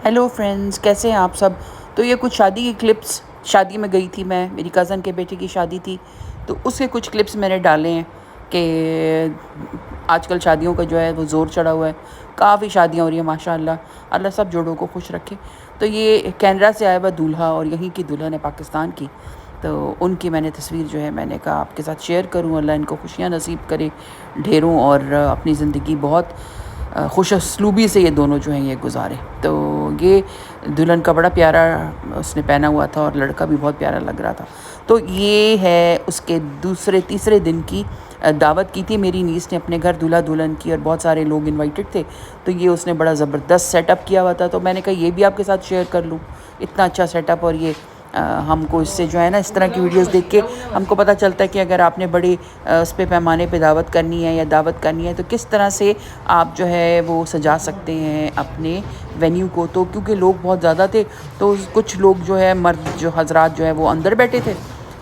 Hello friends, कैसे हैं आप सब। तो ये कुछ शादी की क्लिप्स, शादी में गई थी मैं, मेरी कज़न के बेटे की शादी थी, तो उसके कुछ क्लिप्स मैंने डाले हैं कि आजकल शादियों का जो है वो ज़ोर चढ़ा हुआ है। काफ़ी शादियां हो रही हैं माशाल्लाह। अल्लाह सब जोड़ों को खुश रखे। तो ये कनाडा से आया हुआ दूल्हा और यहीं की दुल्हन है पाकिस्तान की। तो उनकी मैंने तस्वीर जो है मैंने कहा आपके साथ शेयर करूं। अल्लाह इनको खुशियां नसीब करे ढेरों, और अपनी ज़िंदगी बहुत खुश उसलूबी से ये दोनों जो हैं ये गुजारे। तो ये दुल्हन का बड़ा प्यारा उसने पहना हुआ था और लड़का भी बहुत प्यारा लग रहा था। तो ये है उसके दूसरे तीसरे दिन की दावत की थी मेरी नीस ने अपने घर दूल्हा दुल्हन की, और बहुत सारे लोग इनवाइटेड थे। तो ये उसने बड़ा ज़बरदस्त सेटअप किया हुआ था, तो मैंने कहा ये भी आपके साथ शेयर कर लूँ। इतना अच्छा सेटअप, और ये हमको इससे जो है ना इस तरह की वीडियोस देख के हमको पता चलता है कि अगर आपने बड़े उस पे पैमाने पे दावत करनी है या दावत करनी है तो किस तरह से आप जो है वो सजा सकते हैं अपने वेन्यू को। तो क्योंकि लोग बहुत ज़्यादा थे तो कुछ लोग जो है मर्द जो हजरात जो है वो अंदर बैठे थे,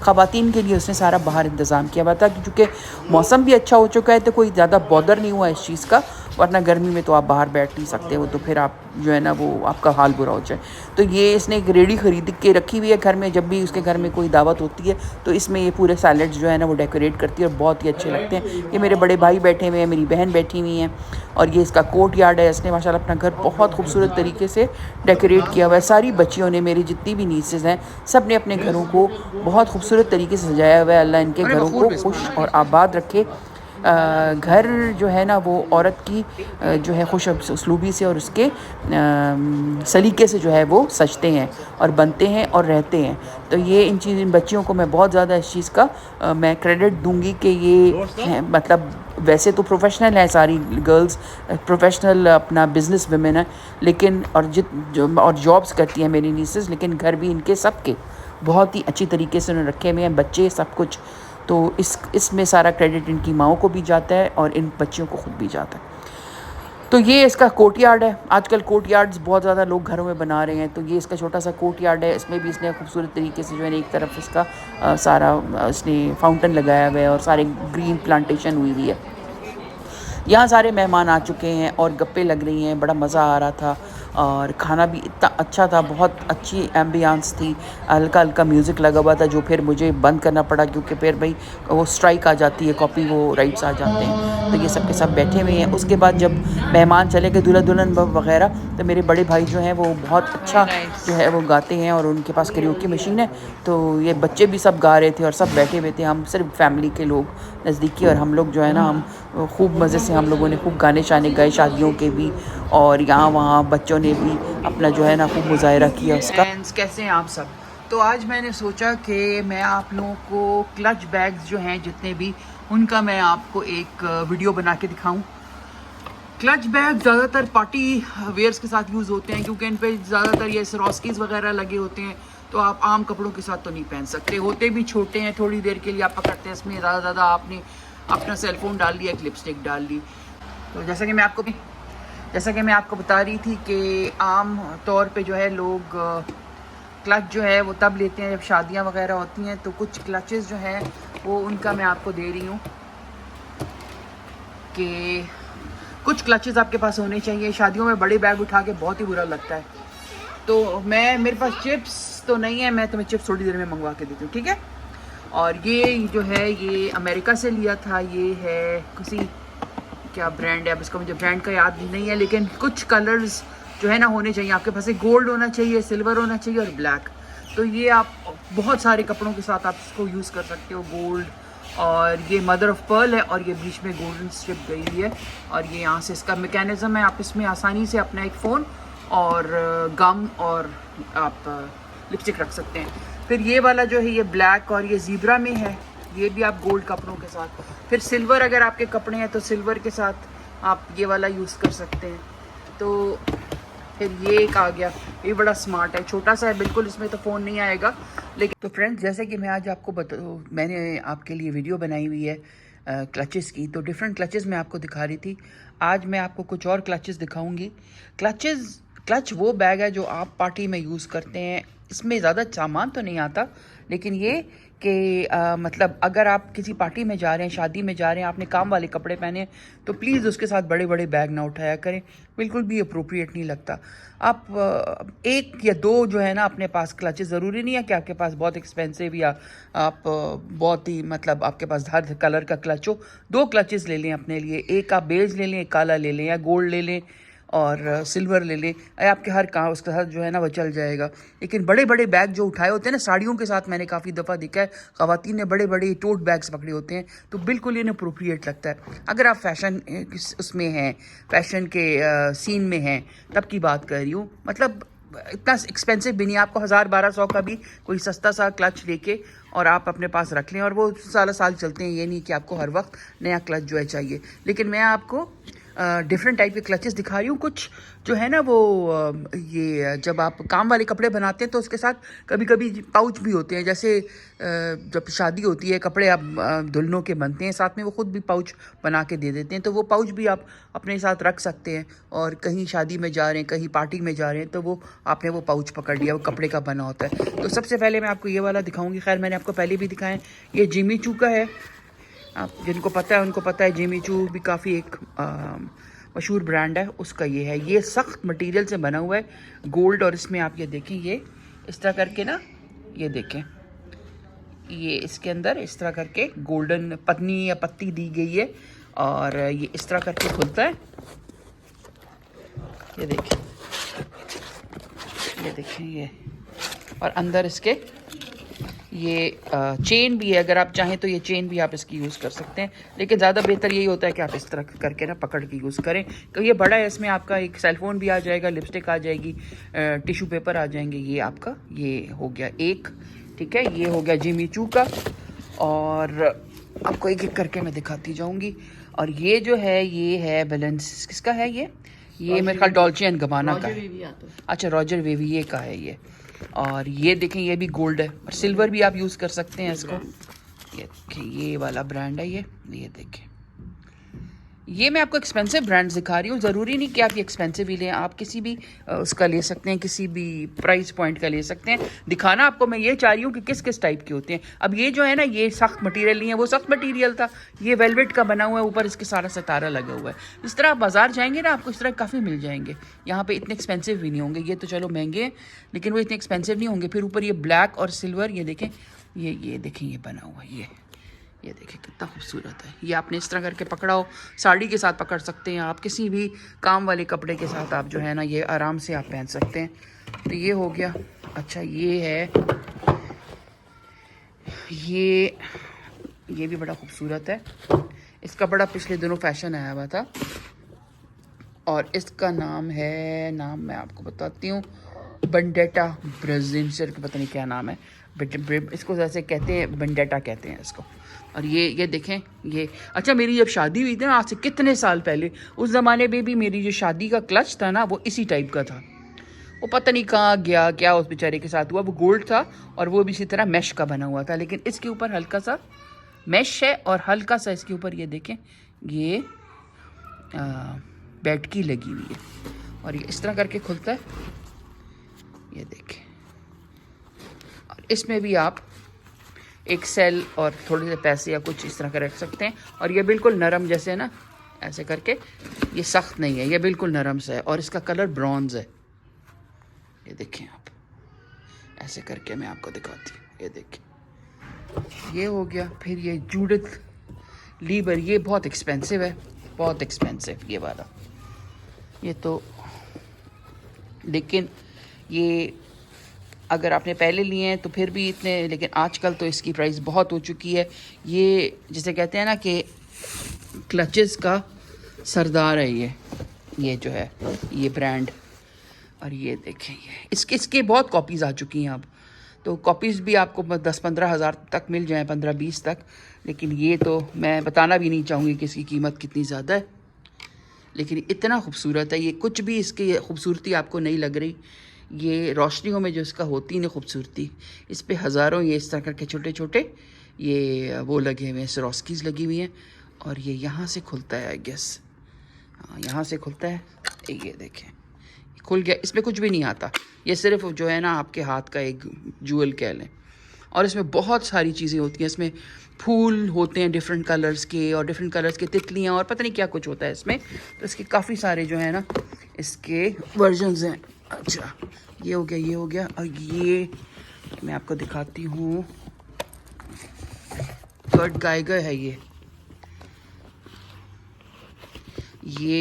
ख़वातीन के लिए उसने सारा बाहर इंतज़ाम किया हुआ था। क्योंकि मौसम भी अच्छा हो चुका है तो कोई ज़्यादा बॉदर नहीं हुआ इस चीज़ का, वरना गर्मी में तो आप बाहर बैठ नहीं सकते हो, तो फिर आप जो है ना वो आपका हाल बुरा हो जाए। तो ये इसने एक रेडी ख़रीद के रखी हुई है घर में, जब भी उसके घर में कोई दावत होती है तो इसमें ये पूरे सैलड्स जो है ना वो डेकोरेट करती है और बहुत ही अच्छे लगते हैं। ये मेरे बड़े भाई बैठे हुए हैं, मेरी बहन बैठी हुई हैं, और ये इसका कोर्ट यार्ड है। इसने माशाल्लाह अपना घर बहुत खूबसूरत तरीके से डेकोरेट किया हुआ है। सारी बच्चियों ने, मेरी जितनी भी नीसेस हैं, सब ने अपने घरों को बहुत खूबसूरत तरीके से सजाया हुआ है। अल्लाह इनके घरों को खुश और आबाद रखे। घर जो है ना वो औरत की जो है खुश उसलूबी से और उसके सलीके से जो है वो सजते हैं और बनते हैं और रहते हैं। तो ये इन बच्चियों को मैं बहुत ज़्यादा इस चीज़ का मैं क्रेडिट दूंगी कि ये मतलब वैसे तो प्रोफेशनल है, सारी गर्ल्स प्रोफेशनल अपना बिजनेस वुमेन है, लेकिन और जॉब्स करती हैं मेरी नीसेस, लेकिन घर भी इनके सबके बहुत ही अच्छी तरीके से उन्होंने रखे हुए हैं, बच्चे सब कुछ। तो इसमें सारा क्रेडिट इनकी माओं को भी जाता है और इन बच्चियों को खुद भी जाता है। तो ये इसका कोर्ट यार्ड है। आजकल कोर्ट यार्ड्स बहुत ज़्यादा लोग घरों में बना रहे हैं, तो ये इसका छोटा सा कोर्ट यार्ड है। इसमें भी इसने खूबसूरत तरीके से जो है एक तरफ इसका सारा इसने फाउंटेन लगाया हुआ है और सारे ग्रीन प्लांटेशन हुई हुई है। यहाँ सारे मेहमान आ चुके हैं और गप्पे लग रही हैं, बड़ा मज़ा आ रहा था, और खाना भी इतना अच्छा था, बहुत अच्छी एम्बियंस थी। हल्का हल्का म्यूज़िक लगा हुआ था जो फिर मुझे बंद करना पड़ा, क्योंकि फिर भाई वो स्ट्राइक आ जाती है, कॉपी वो राइट्स आ जाते हैं। तो ये सब के सब बैठे हुए हैं। उसके बाद जब मेहमान चले गए दूल्हा दुल्हन वगैरह, तो मेरे बड़े भाई जो हैं वो बहुत अच्छा जो है वो गाते हैं और उनके पास करियोकी मशीन है। तो ये बच्चे भी सब गा रहे थे और सब बैठे हुए थे, हम सिर्फ फैमिली के लोग नज़दीकी, और हम लोग जो है ना हम खूब मज़े से हम लोगों ने खूब गाने शाने गाए शादियों के भी, और यहाँ वहाँ बच्चों ने भी अपना जो है ना खूब मुजाहरा किया उसका। कैसे हैं आप सब। तो आज मैंने सोचा कि मैं आप लोगों को क्लच बैग्स जो हैं जितने भी, उनका मैं आपको एक वीडियो बना के दिखाऊं। क्लच बैग ज़्यादातर पार्टी वेयर्स के साथ यूज़ होते हैं, क्योंकि इन पे ज़्यादातर ये सरोस्कीज़ वगैरह लगे होते हैं, तो आप आम कपड़ों के साथ तो नहीं पहन सकते। होते भी छोटे हैं, थोड़ी देर के लिए आप पकड़ते हैं, इसमें ज़्यादा आपने अपना सेलफोन डाल लिया, एक लिपस्टिक डाल ली। तो जैसा कि मैं आपको बता रही थी कि आम तौर पे जो है लोग क्लच जो है वो तब लेते हैं जब शादियां वगैरह होती हैं। तो कुछ क्लचेस जो हैं वो उनका मैं आपको दे रही हूँ कि कुछ क्लचेस आपके पास होने चाहिए। शादियों में बड़े बैग उठा के बहुत ही बुरा लगता है। तो मेरे पास चिप्स तो नहीं है, मैं तुम्हें चिप्स थोड़ी देर में मंगवा के देती हूँ, ठीक है। और ये जो है ये अमेरिका से लिया था, ये है किसी क्या ब्रांड है, अब इसका मुझे ब्रांड का याद नहीं है, लेकिन कुछ कलर्स जो है ना होने चाहिए आपके पास। गोल्ड होना चाहिए, सिल्वर होना चाहिए और ब्लैक। तो ये आप बहुत सारे कपड़ों के साथ आप इसको यूज़ कर सकते हो। गोल्ड, और ये मदर ऑफ पर्ल है, और ये बीच में गोल्डन स्ट्रिप गई हुई है, और ये यहाँ से इसका मैकेनिज़्म है। आप इसमें आसानी से अपना एक फ़ोन और गम और आप लिपस्टिक रख सकते हैं। फिर ये वाला जो है ये ब्लैक और ये ज़ीब्रा में है, ये भी आप गोल्ड कपड़ों के साथ। फिर सिल्वर अगर आपके कपड़े हैं तो सिल्वर के साथ आप ये वाला यूज़ कर सकते हैं। तो फिर ये एक आ गया, ये बड़ा स्मार्ट है, छोटा सा है बिल्कुल, इसमें तो फ़ोन नहीं आएगा। लेकिन तो फ्रेंड्स, जैसे कि मैं आज आपको मैंने आपके लिए वीडियो बनाई हुई है क्लचेस की, तो डिफरेंट क्लचेस मैं आपको दिखा रही थी। आज मैं आपको कुछ और क्लचेस दिखाऊंगी। क्लच वो बैग है जो आप पार्टी में यूज़ करते हैं इसमें ज़्यादा सामान तो नहीं आता, लेकिन ये कि मतलब अगर आप किसी पार्टी में जा रहे हैं, शादी में जा रहे हैं, आपने काम वाले कपड़े पहने हैं, तो प्लीज़ उसके साथ बड़े बड़े बैग ना उठाया करें, बिल्कुल भी अप्रोप्रिएट नहीं लगता। आप एक या दो जो है ना अपने पास क्लचेस, ज़रूरी नहीं है कि आपके पास बहुत एक्सपेंसिव या आप बहुत ही मतलब आपके पास हर कलर का क्लच हो। 2 क्लचेस ले लें अपने लिए, एक आप बेज ले लें, एक काला ले लें, या गोल्ड ले लें और सिल्वर ले लें, आपके हर काम उसके साथ जो है ना वो चल जाएगा। लेकिन बड़े बड़े बैग जो उठाए होते हैं ना साड़ियों के साथ, मैंने काफ़ी दफ़ा देखा है ख़वातीन ने बड़े बड़े टोट बैग्स पकड़े होते हैं, तो बिल्कुल इनअप्रोप्रिएट लगता है। अगर आप फैशन उसमें हैं, फैशन के सीन में हैं, तब की बात कर रही हूँ। मतलब इतना एक्सपेंसिव भी नहीं, आपको 1000-1200 का भी कोई सस्ता सा क्लच लेके और आप अपने पास रख लें, और वो साल साल चलते हैं। ये नहीं कि आपको हर वक्त नया क्लच जो है चाहिए। लेकिन मैं आपको डिफरेंट टाइप के क्लचेस दिखा रही हूँ। कुछ जो है ना वो ये जब आप काम वाले कपड़े बनाते हैं तो उसके साथ कभी कभी पाउच भी होते हैं। जैसे जब शादी होती है, कपड़े आप दुल्हनों के बनते हैं, साथ में वो ख़ुद भी पाउच बना के दे देते हैं, तो वो पाउच भी आप अपने साथ रख सकते हैं। और कहीं शादी में जा रहे हैं, कहीं पार्टी में जा रहे हैं, तो वो आपने वो पाउच पकड़ लिया, वो कपड़े का बना होता है। तो सबसे पहले मैं आपको ये वाला दिखाऊंगी। खैर मैंने आपको पहले भी दिखाया, ये जिमी चू का है। आप जिनको पता है उनको पता है, जिमी चू भी काफ़ी एक मशहूर ब्रांड है, उसका ये है। ये सख्त मटेरियल से बना हुआ है, गोल्ड। और इसमें आप ये देखें, ये इस तरह करके ना, ये देखें, ये इसके अंदर इस तरह करके गोल्डन पत्नी या पत्ती दी गई है, और ये इस तरह करके खुलता है। ये देखें, ये देखें, ये और अंदर इसके ये चेन भी है। अगर आप चाहें तो ये चेन भी आप इसकी यूज़ कर सकते हैं, लेकिन ज़्यादा बेहतर यही होता है कि आप इस तरह करके ना पकड़ के यूज़ करें। तो ये बड़ा है, इसमें आपका एक सेलफोन भी आ जाएगा, लिपस्टिक आ जाएगी, टिश्यू पेपर आ जाएंगे। ये आपका ये हो गया एक, ठीक है। ये हो गया जिमी चू का, और आपको एक एक करके मैं दिखाती जाऊँगी। और ये जो है, ये है बैलेंस, किसका है ये मेरे ख्याल डॉल्चे एंड गबाना का है। अच्छा, रॉजर वेविये का है ये। और ये देखें, ये भी गोल्ड है, और सिल्वर भी आप यूज़ कर सकते हैं इसको। ये देखें, ये वाला ब्रांड है ये देखें। ये मैं आपको एक्सपेंसिव ब्रांड्स दिखा रही हूँ, ज़रूरी नहीं कि आप ये एक्सपेंसिव ही लें, आप किसी भी उसका ले सकते हैं, किसी भी प्राइस पॉइंट का ले सकते हैं। दिखाना आपको मैं ये चाह रही हूँ कि किस किस टाइप के होते हैं। अब ये जो है ना, ये सख्त मटेरियल नहीं है, वो सख्त मटेरियल था, ये वेलवेट का बना हुआ है, ऊपर इसके सारा सितारा लगा हुआ है। इस तरह आप बाजार जाएंगे ना, आपको इस तरह काफ़ी मिल जाएंगे। यहाँ पे इतने एक्सपेंसिव भी नहीं होंगे, ये तो चलो महंगे हैं, लेकिन वो इतने एक्सपेंसिव नहीं होंगे। फिर ऊपर ये ब्लैक और सिल्वर, ये देखें, ये देखें, ये बना हुआ है, ये देखिए कितना खूबसूरत है। ये आपने इस तरह करके पकड़ा हो, साड़ी के साथ पकड़ सकते हैं आप, किसी भी काम वाले कपड़े के साथ आप जो है ना ये आराम से आप पहन सकते हैं। तो ये हो गया। अच्छा, ये है, ये भी बड़ा खूबसूरत है। इसका बड़ा पिछले दिनों फैशन आया हुआ था, और इसका नाम मैं आपको बताती हूँ, बंडेटा ब्राजील, पता नहीं क्या नाम है, इसको जैसे कहते हैं, बंडेटा कहते हैं इसको। और ये देखें, ये अच्छा, मेरी जब शादी हुई थी ना, आज से कितने साल पहले, उस ज़माने में भी मेरी जो शादी का क्लच था ना, वो इसी टाइप का था। वो पता नहीं कहाँ गया, क्या उस बेचारे के साथ हुआ। वो गोल्ड था, और वो भी इसी तरह मैश का बना हुआ था, लेकिन इसके ऊपर हल्का सा मैश है, और हल्का सा इसके ऊपर ये देखें, ये बेड की लगी हुई है, और ये इस तरह करके खुलता है। ये देखें, और इसमें भी आप एक सेल और थोड़े से पैसे या कुछ इस तरह का रख सकते हैं। और ये बिल्कुल नरम, जैसे ना ऐसे करके, ये सख्त नहीं है, ये बिल्कुल नरम सा है, और इसका कलर ब्रॉन्ज है। ये देखें आप, ऐसे करके मैं आपको दिखाती हूँ। ये देखें, ये हो गया। फिर ये जूडिथ लीबर, ये बहुत एक्सपेंसिव है, बहुत एक्सपेंसिव ये वाला। ये तो, लेकिन ये अगर आपने पहले लिए हैं तो फिर भी इतने, लेकिन आजकल तो इसकी प्राइस बहुत हो चुकी है। ये जिसे कहते हैं ना कि क्लचेस का सरदार है ये जो है ये ब्रांड। और ये देखें, ये इसके बहुत कॉपीज़ आ चुकी हैं अब, तो कॉपीज़ भी आपको 10-15 हज़ार तक मिल जाएँ, 15-20 तक। लेकिन ये तो मैं बताना भी नहीं चाहूँगी कि इसकी कीमत कितनी ज़्यादा है, लेकिन इतना खूबसूरत है ये। कुछ भी इसकी खूबसूरती आपको नहीं लग रही, ये रोशनियों में जो इसका होती है ना खूबसूरती, इस पे हज़ारों ये इस तरह करके छोटे छोटे ये वो लगे हुए हैं, सरोस्कीज़ लगी हुई हैं। और ये यहाँ से खुलता है, आई गेस, हाँ यहाँ से खुलता है। ये देखें, खुल गया, इसमें कुछ भी नहीं आता, ये सिर्फ जो है ना आपके हाथ का एक जूल कह लें। और इसमें बहुत सारी चीज़ें होती हैं, इसमें फूल होते हैं डिफरेंट कलर्स के, और डिफरेंट कलर्स के तितलियाँ, और पता नहीं क्या कुछ होता है इसमें। तो इसके काफ़ी सारे जो है ना इसके वर्जन्स हैं। अच्छा, ये हो गया, ये हो गया, और ये मैं आपको दिखाती हूँ। कर्ट गाइगर है ये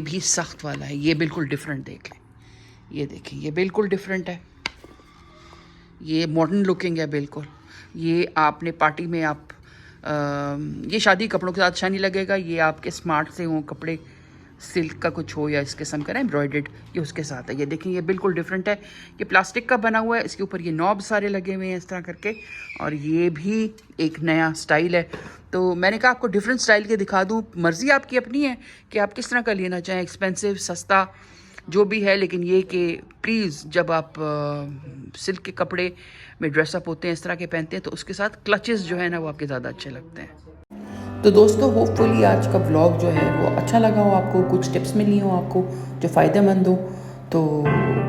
भी सख्त वाला है, ये बिल्कुल डिफरेंट देख लें, ये देखिए ये बिल्कुल डिफरेंट है, ये मॉडर्न लुकिंग है बिल्कुल। ये आपने पार्टी में आप ये शादी कपड़ों के साथ अच्छा नहीं लगेगा, ये आपके स्मार्ट से हो कपड़े, सिल्क का कुछ हो या इस किस्म का ना एम्ब्रॉयडर्ड, ये उसके साथ है। ये देखें ये बिल्कुल डिफरेंट है, ये प्लास्टिक का बना हुआ है, इसके ऊपर ये नॉब सारे लगे हुए हैं इस तरह करके, और ये भी एक नया स्टाइल है। तो मैंने कहा आपको डिफरेंट स्टाइल के दिखा दूँ, मर्ज़ी आपकी अपनी है कि आप किस तरह का लेना चाहें, एक्सपेंसिव, सस्ता, जो भी है। लेकिन ये कि प्लीज़ जब आप सिल्क के कपड़े में ड्रेसअप होते हैं, इस तरह के पहनते हैं, तो उसके साथ क्लचेस जो है ना वो आपके ज़्यादा अच्छे लगते हैं। तो दोस्तों होपफुली आज का व्लॉग जो है वो अच्छा लगा हो आपको, कुछ टिप्स मिली हो आपको जो फ़ायदेमंद हो। तो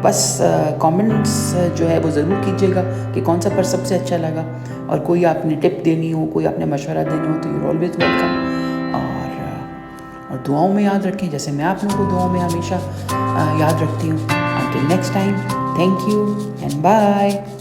बस कमेंट्स जो है वो ज़रूर कीजिएगा कि कौन सा पर सबसे अच्छा लगा, और कोई आपने टिप देनी हो, कोई आपने मशवरा देना हो, तो यूर ऑलवेज़ वेलकम। और दुआओं में याद रखें, जैसे मैं आप लोगों को दुआओं में हमेशा याद रखती हूँ। Until next time, thank you and bye.